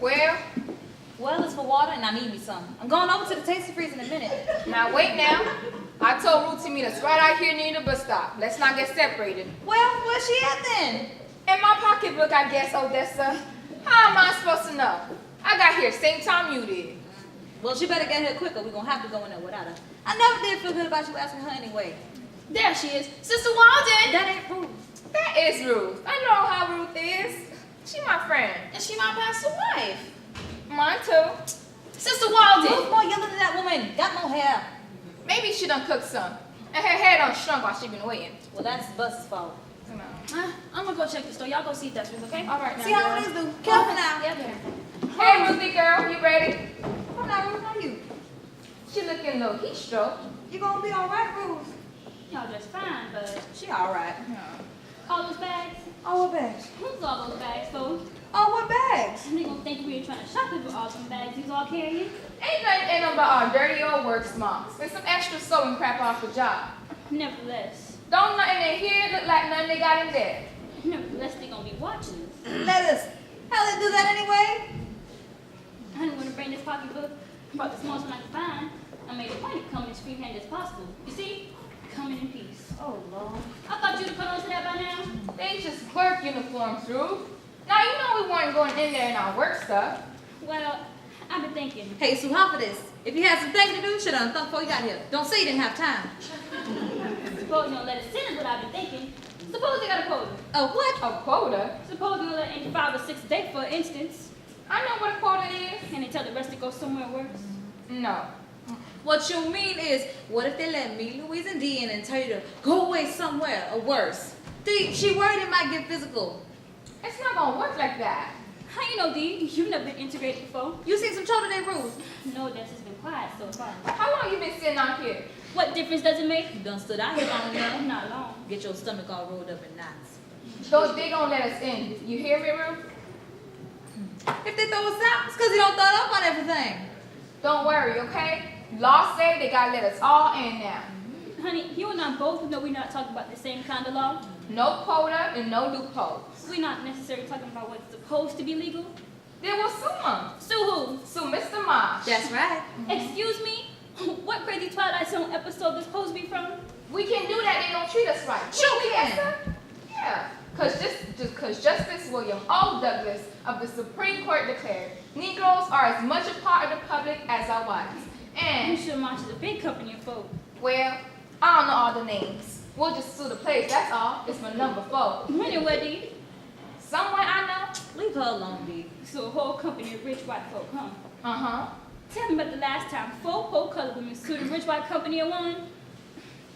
Well, Well, it's for water and I need me some. I'm going over to the tasty freeze in a minute. now wait now. I told Ruth to meet us right out here near the bus stop. Let's not get separated. Well, where's she at then? In my pocketbook, I guess, Odessa. How am I supposed to know? I got here same time you did. Well, she better get here quicker. We're going to have to go in there without her. I never did feel good about you asking her anyway. There she is. Sister Walden. That ain't Ruth. That is Ruth. I know how Ruth is. She my friend. And she my pastor's wife. Mine too. Sister Walden. Who's more yellow than that woman? Got no hair. Maybe she done cooked some. And her hair done shrunk while she been waiting. Well, that's the bus's fault. Come on. I'm gonna go check the store. Y'all go see if that's Ruth, okay? All right, now. See how it is, do. Careful now. Yeah, there. Hey, Ruthie girl, you ready? Come now, Ruth, how you? She looking a little heat stroke. You gonna be all right, Ruth? Y'all just fine, but She all right. all those bags? Oh, what bags? Who's all those bags for? Oh, what bags? They gonna think we were trying to shopping for all them bags these all carrying. Ain't nothing in them but our dirty old work smocks and some extra sewing crap off the job. Nevertheless, Don't nothing in here look like nothing they got in there. they gonna be watching us. Let us. How they do that anyway? I didn't want to bring this pocketbook. I brought the smallest one I could find. I made a point of coming as free-handed as possible. You see? Coming in peace. Oh, Lord. I thought you'd put on to that by now. They just clerk uniforms, Ruth. Now you know we weren't going in there in our work stuff. Well, I've been thinking. Hey, Sue, how for this? If you had some things to do, you should have done before you got here. Don't say you didn't have time. Suppose you don't let us sin is what I've been thinking. Suppose you got a quota. Oh, what? A quota? Suppose you don't let any 5 or 6 date, for instance, I know what a quota is. and they tell the rest to go somewhere worse. No. What you mean is, what if they let me, Louise, and Dee in and tell you to go away somewhere or worse? Dee, she worried it might get physical. It's not gonna work like that. How you know, Dee? You've never been integrated before. You seen some trouble today, Ruth? No, that's just been quiet so far. How long you been sitting out here? What difference does it make? You done stood out here long enough. Not long. Get your stomach all rolled up in knots. They gonna let us in. You hear me, Ruth? If they throw us out, it's because you don't throw up on everything. Don't worry, okay? Law say they gotta let us all in now. Honey, you and I both know we're not talking about the same kind of law. No quota and no loopholes. We're not necessarily talking about what's supposed to be legal. Then we'll sue them. Sue who? Sue Mr. Mosh. That's right. Excuse me? What crazy Twilight Zone episode this supposed to be from? We can do that. They don't treat us right. Sure we Yes, can. sir. Yeah. Cause Justice William O. Douglas of the Supreme Court declared, Negroes are as much a part of the public as our whites. I'm And, sure March is a big company of folk. well, I don't know all the names. We'll just sue the place, that's all. It's my number 4. Anyway, Dee, Someone I know? Leave her alone, Dee. so a whole company of rich white folk, huh? Uh-huh. Tell me about the last time 4 poor colored women sued a rich white company and won.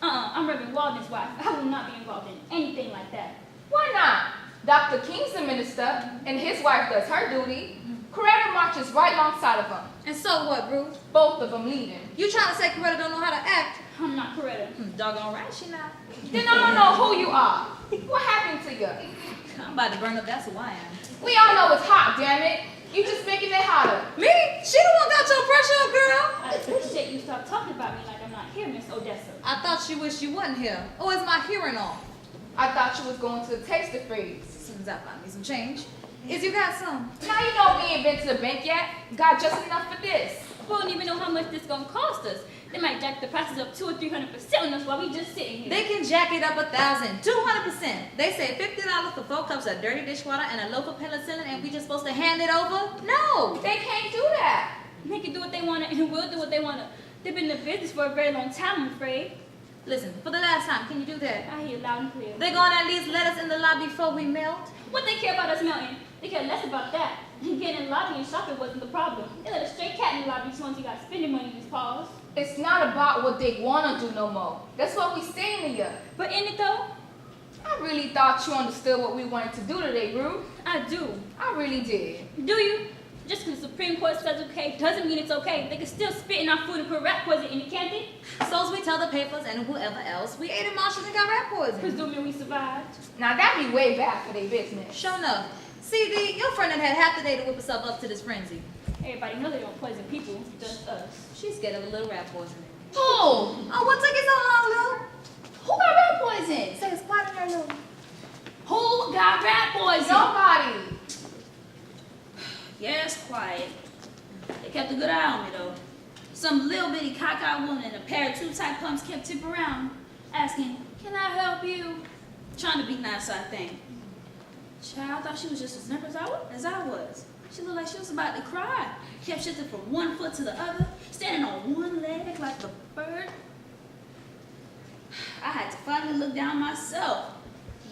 I'm Reverend Walden's wife. I will not be involved in anything like that. Why not? Dr. King's the minister, and his wife does her duty. Coretta marches right alongside of them. And so what, Ruth? Both of them leading. You trying to say Coretta don't know how to act? I'm not Coretta. Doggone right, she not. Then I don't know who you are. What happened to you? I'm about to burn up, that's who I am. We all know it's hot, damn it. You just making it hotter. Me? She the one got your pressure up, girl. I appreciate you stop talking about me like I'm not here, Miss Odessa. I thought she wished you wasn't here. Oh, is my hearing on? I thought you was going to the taster freeze. As soon as I find me some change. Is you got some? Now you know we ain't been to the bank yet. Got just enough for this. We don't even know how much this gonna cost us. They might jack the prices up 200 or 300% on us while we just sitting here. They can jack it up 1,000, 200%. They say $50 for 4 cups of dirty dishwater and a loaf of penicillin, and we just supposed to hand it over? No. They can't do that. They can do what they want to and will do what they want to. They've been in the business for a very long time, I'm afraid. Listen, for the last time, can you do that? I hear loud and clear. They gonna at least let us in the lobby before we melt? What they care about us melting? They care less about that. Getting in the lobby and shopping wasn't the problem. They let a stray cat in the lobby once you got spending money in his paws. It's not about what they want to do no more. That's what we saying to you. But in it though, I really thought you understood what we wanted to do today, Ruth. I do. I really did. Do you? Just because the Supreme Court says okay doesn't mean it's okay. They can still spit in our food and put rat poison in it, can't they? So's we tell the papers and whoever else, we ate in Marshalls and got rat poison. Presuming we survived. Now that'd be way bad for their business. Sure enough. See, Dee, your friend had half the day to whip herself up to this frenzy. Everybody knows they don't poison people, just us. She's scared of a little rat poison. Who? Oh, what took you so long, Lil? Who got rat poison? Say it's quiet in there, Lil. Who got rat poison? Nobody. Yes, quiet. woman in a pair of tube-type pumps kept tipping around, asking, "Can I help you?" Trying to be nice, I think. Child, I thought she was just as nervous as I was. She looked like she was about to cry. Kept shifting from one foot to the other, standing on one leg like a bird. I had to finally look down myself.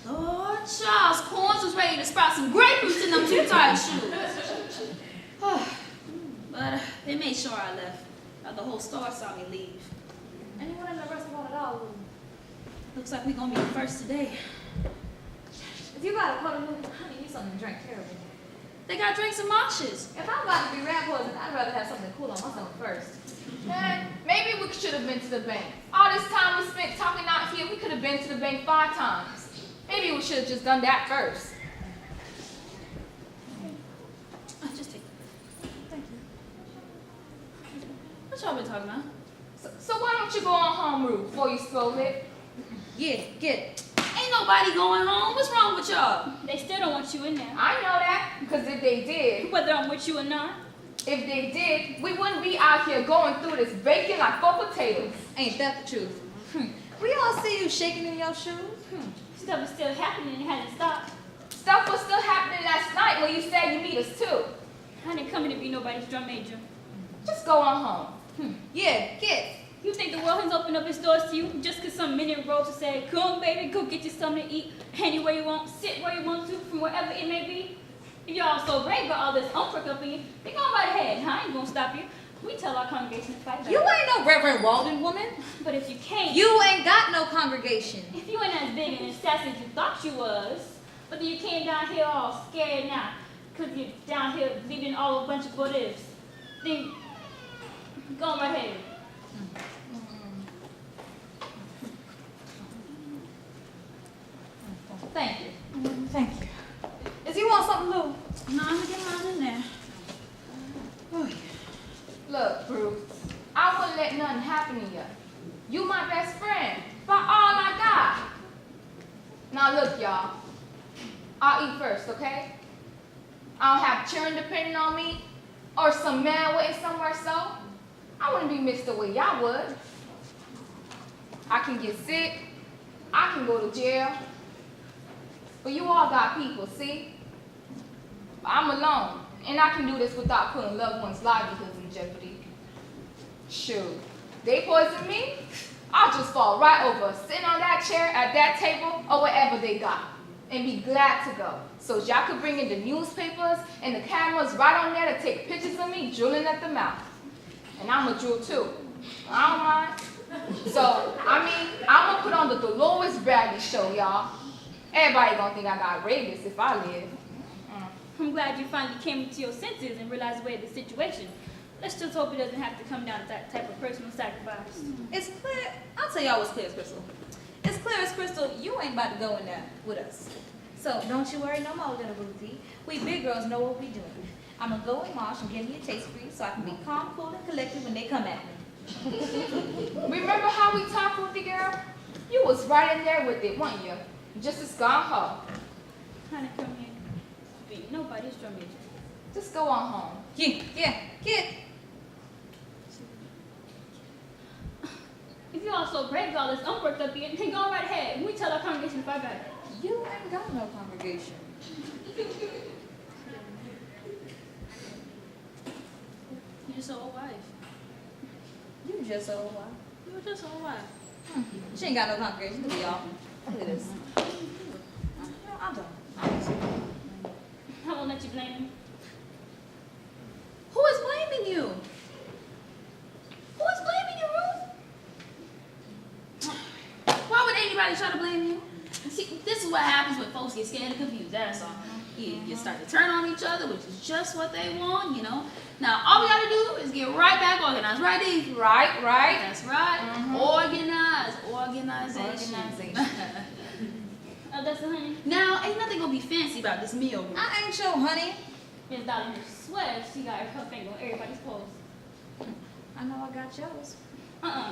Lord Charles, Corns was ready to sprout some grapefruits in them tube-tight shoes. But they made sure I left. The whole store saw me leave. Anyone in the restaurant at all? Looks like we're gonna be the first today. If you got a cold honey, you need something to drink. Terrible. They got drinks and moshes. If I'm about to be rat poisoned, I'd rather have something cool on my stomach first. Man, maybe we should have been to the bank. All this time we spent talking out here, we could have been to the bank 5 times. Maybe we should have just done that first. Just take it. Thank you. What y'all been talking about? So why don't you go on home, Ruth, before you spill it? Yeah, get it. Ain't nobody going home. What's wrong with y'all? They still don't want you in there. I know that, because if they did, Whether I'm with you or not. if they did, we wouldn't be out here going through this bacon like 4 potatoes. Ain't that the truth? We all see you shaking in your shoes. Stuff is still happening and it hasn't stopped. Stuff was still happening last night when you said you need us too. I didn't come here to be nobody's drum major. Just go on home. Yeah, get. You think the world has opened up its doors to you just because some men in robes will say, "Come, baby, go get you something to eat, anywhere you want, sit where you want to, from wherever it may be"? If y'all so brave got all this umbrella up in you, then go right ahead. I ain't gonna stop you. We tell our congregation to fight back. You ain't no Reverend Walden woman. But if you can't, You ain't got no congregation. if you ain't as big and as sassy as you thought you was, but then you came down here all scared now, because you're down here leaving all a bunch of what ifs, then go right ahead. Thank you. Thank you. Is you want something, Lou? No, I'm gonna get mine in there. Oh, yeah. Look, Bruce, I wouldn't let nothing happen to you. You my best friend, about all I got. Now look, y'all, I'll eat first, okay? I don't have children depending on me, or some man waiting somewhere, so I wouldn't be missed the way y'all would. I can get sick, I can go to jail, but you all got people, see? I'm alone, and I can do this without putting loved ones' livelihoods in jeopardy. Shoot, they poison me, I'll just fall right over, sitting on that chair, at that table, or wherever they got, and be glad to go. So y'all could bring in the newspapers and the cameras right on there to take pictures of me drooling at the mouth. And I'm a drool too. I don't mind. So, I'm gonna put on the Dolores Bradley show, y'all. Everybody gonna think I got rabies if I live. I'm glad you finally came to your senses and realized the way of the situation. Let's just hope it doesn't have to come down to that type of personal sacrifice. It's clear. I'll tell y'all what's clear as crystal. It's clear as crystal. You ain't about to go in there with us. So don't you worry no more, little Ruthie. We big girls know what we doing. I'm gonna go with Marsh and give me a taste free so I can be calm, cool, and collected when they come at me. Remember how we talked with the girl? You was right in there with it, weren't you? Just as gone ho. Honey, come here. Be nobody's drum major. Just go on home. Yeah, get. If you all so brave, all this unworked up here, then go right ahead. We tell our congregation to fight back. You ain't got no congregation. You just old wife. You just old wife. You were just old wife. She ain't got no congregation. Look at y'all. Look at this. I don't. I won't let you blame me. Who is blaming you? Who is blaming you, Ruth? Why would anybody try to blame you? See, this is what happens when folks get scared and confused, that's all. You start to turn on each other, which is just what they want, you know. Now, all we gotta do is get right back organized, right, Dee? Right. That's right. Organization. Oh, that's the honey. Now, ain't nothing gonna be fancy about this meal, Ruth. I ain't your honey. Miss Dolly swears she got her finger on everybody's pulse. I know I got yours.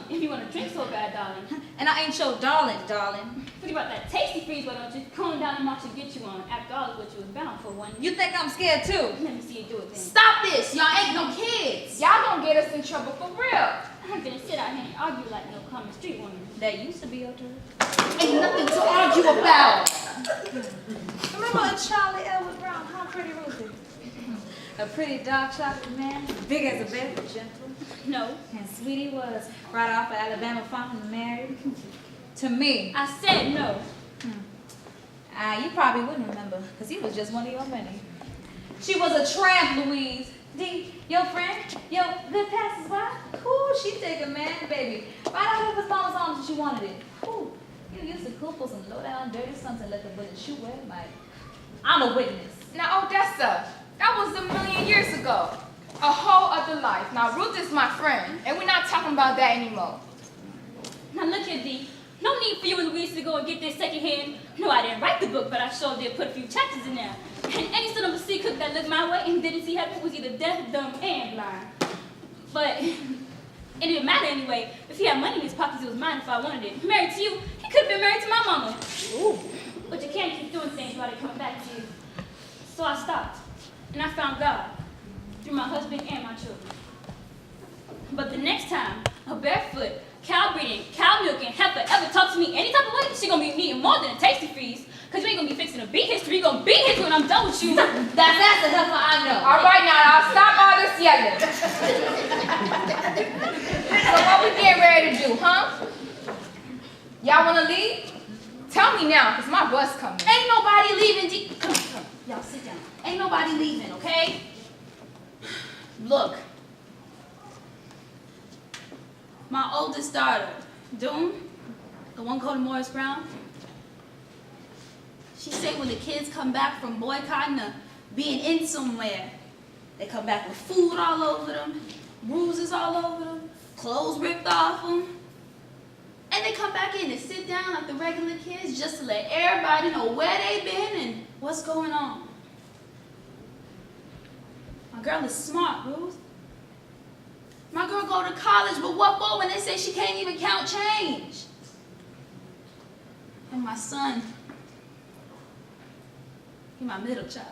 If you want to drink so bad, darling. And I ain't your darling, darling. Forget about that tasty freeze, why don't you come down and march and get you on? After all, it's what you was bound for one. You think I'm scared too? Let me see you do it then. Stop this! Y'all ain't no kids. Y'all gonna get us in trouble for real. I'm gonna sit out here and argue like no common street woman. That used to be your turn. Ain't nothing to argue about. Remember a Charlie Elwood Brown, how pretty Ruthie? A pretty dark chocolate man, big as a bed, but gentle. No, And sweet he was, right off of Alabama farm and married to me. I said no. You probably wouldn't remember, because he was just one of your many. She was a tramp, Louise. D, your friend, your good passersby. Ooh, she take a man, baby. Right out of his mama's arms if she wanted it. Ooh, you used to cool for some low-down, dirty sons and let the bullet shoot where it might. I'm a witness. Now, Odessa, that was a million years ago. A whole other life. Now, Ruth is my friend, and we're not talking about that anymore. Now look here, D. No need for you and Louise to go and get this secondhand. No, I didn't write the book, but I sure did put a few chapters in there. And any son of a sea cook that looked my way and didn't see heaven was either deaf, dumb, and blind. But it didn't matter anyway. If he had money in his pockets, it was mine if I wanted it. Married to you, he could have been married to my mama. Ooh. But you can't keep doing things while they come back to you. So I stopped, and I found God through my husband and my children. But the next time a barefoot, cow breeding, cow milking heifer ever talk to me any type of way, she gonna be needing more than a tasty freeze. Cause you ain't gonna be fixing a beat history, you gonna beat history when I'm done with you. That's the heifer I know. All right, now, I'll stop all this yelling. So what we getting ready to do, huh? Y'all wanna leave? Tell me now, cause my bus coming. Ain't nobody leaving. Come on, come on. Y'all sit down. Ain't nobody leaving, okay? Look. My oldest daughter, Doom, the one called Morris Brown, she said when the kids come back from boycotting or being in somewhere, they come back with food all over them, bruises all over them, clothes ripped off them. And they come back in and sit down like the regular kids just to let everybody know where they been and what's going on. My girl is smart, Ruth. My girl go to college, but what for when they say she can't even count change? And my son, he's my middle child.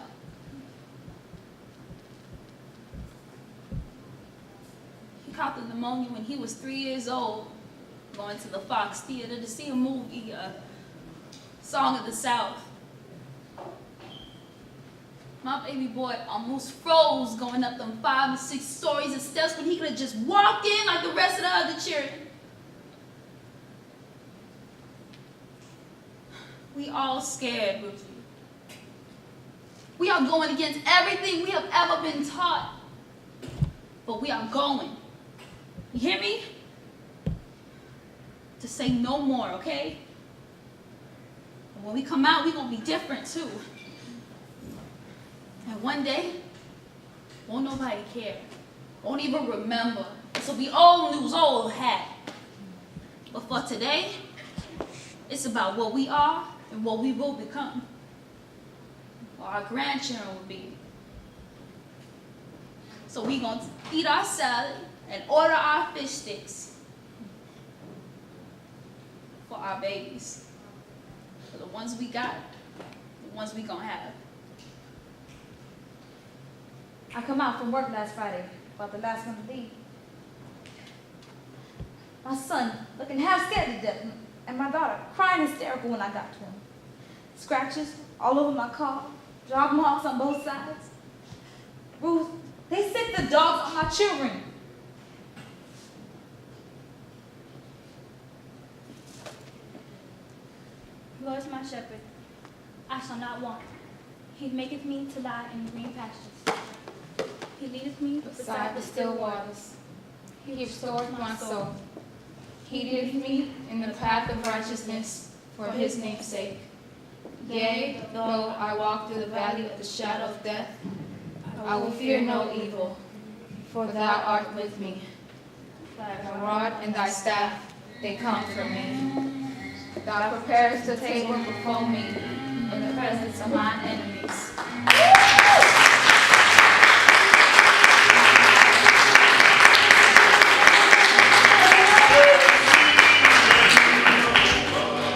He caught the pneumonia when he was 3 years old, going to the Fox Theater to see a movie, Song of the South. My baby boy almost froze going up them 5 and 6 stories of steps when he could have just walked in like the rest of the other children. We all scared, Ruthie. We are going against everything we have ever been taught. But we are going. You hear me? To say no more, okay? And when we come out, we're going to be different too. And one day, won't nobody care. Won't even remember. So we all lose old hat. But for today, it's about what we are and what we will become. Or our grandchildren will be. So we gonna eat our salad and order our fish sticks for our babies. For the ones we got, the ones we gonna have. I come out from work last Friday, about the last one to leave. My son looking half scared to death, and my daughter crying hysterical when I got to him. Scratches all over my car, dog marks on both sides. Ruth, they sick the dogs on my children. Lord is my shepherd, I shall not want. He maketh me to lie in green pastures. He leadeth me Beside the still waters, he restoreth my soul. He leadeth me in the path of righteousness for his name's sake. Yea, though I walk through the valley of the shadow of death, I will fear no evil, for thou art with me. Thy rod and thy staff, they comfort me. Thou preparest a table before me in the presence of mine enemies.